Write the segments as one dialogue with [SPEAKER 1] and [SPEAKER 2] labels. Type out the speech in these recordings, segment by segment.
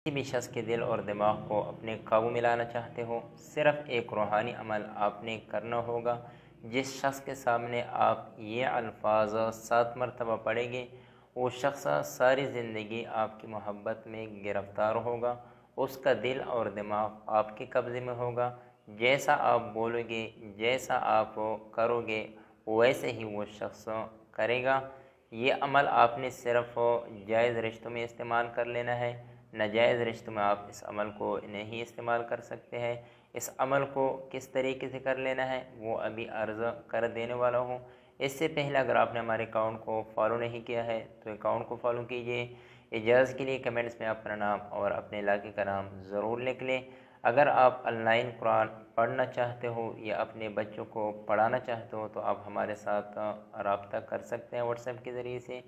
[SPEAKER 1] کسی بھی شخص کے دل اور دماغ کو اپنے قابو میں لانا چاہتے ہو، صرف ایک روحانی عمل آپ نے کرنا ہوگا۔ جس شخص کے سامنے آپ یہ الفاظ 7 مرتبہ پڑھیں گے، وہ شخص ساری زندگی آپ کی محبت میں گرفتار ہوگا۔ اس کا دل اور دماغ آپ کے قبضے میں ہوگا۔ جیسا آپ بولو گے، جیسا آپ کرو گے، ویسے ہی وہ شخص کرے گا۔ یہ عمل آپ نے صرف جائز رشتوں میں استعمال کر لینا ہے، ناجائز رشتوں میں آپ اس عمل کو نہیں استعمال کر سکتے ہیں۔ اس عمل کو کس طریقے سے کر لینا ہے وہ ابھی عرض کر دینے والا ہوں۔ اس سے پہلے اگر آپ نے ہمارے اکاؤنٹ کو فالو نہیں کیا ہے تو اکاؤنٹ کو فالو کیجئے۔ اجازت کے لیے کمنٹس میں اپنا نام اور اپنے علاقے کا نام ضرور لکھ لیں۔ اگر آپ آن لائن قرآن پڑھنا چاہتے ہو یا اپنے بچوں کو پڑھانا چاہتے ہو تو آپ ہمارے ساتھ رابطہ کر سکتے ہیں واٹس ایپ کے ذریعے سے۔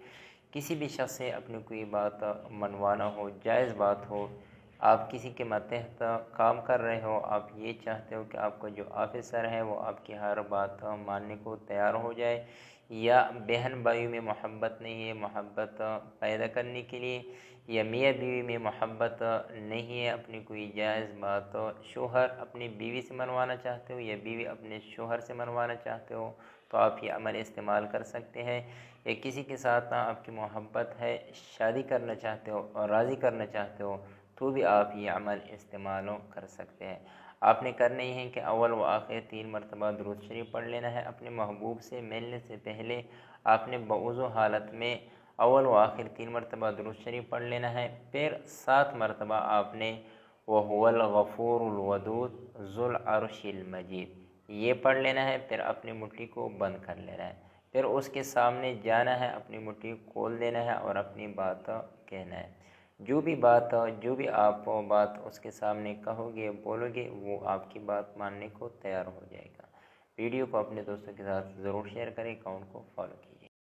[SPEAKER 1] کسی بھی شخص سے اپنی کوئی بات منوانا ہو، جائز بات ہو، آپ کسی کے ماتحت کام کر رہے ہو، آپ یہ چاہتے ہو کہ آپ کو جو آفیسر ہے وہ آپ کی ہر بات ماننے کو تیار ہو جائے، یا بہن بھائیوں میں محبت نہیں ہے، محبت پیدا کرنے کے لیے، یا میاں بیوی میں محبت نہیں ہے، اپنی کوئی جائز بات شوہر اپنی بیوی سے منوانا چاہتے ہو یا بیوی اپنے شوہر سے منوانا چاہتے ہو تو آپ یہ عمل استعمال کر سکتے ہیں۔ یا کسی کے ساتھ آپ کی محبت ہے، شادی کرنا چاہتے ہو اور راضی کرنا چاہتے ہو تو بھی آپ یہ عمل استعمال کر سکتے ہیں۔ آپ نے کرنا ہی ہے کہ اول و آخر 3 مرتبہ درود شریف پڑھ لینا ہے۔ اپنے محبوب سے ملنے سے پہلے آپ نے بوضو حالت میں اول و آخر 3 مرتبہ درود شریف پڑھ لینا ہے۔ پھر 7 مرتبہ آپ نے وَهُوَ الْغَفُورُ الْوَدُودُ ذُو الْعَرْشِ الْمَجِيدُ یہ پڑھ لینا ہے۔ پھر اپنی مٹھی کو بند کر لینا ہے، پھر اس کے سامنے جانا ہے، اپنی مٹھی کھول دینا ہے اور اپنی بات کہنا ہے۔ جو بھی آپ بات اس کے سامنے کہو گے، بولو گے، وہ آپ کی بات ماننے کو تیار ہو جائے گا۔ ویڈیو کو اپنے دوستوں کے ساتھ ضرور شیئر کریں، اکاؤنٹ کو فالو کیجیے۔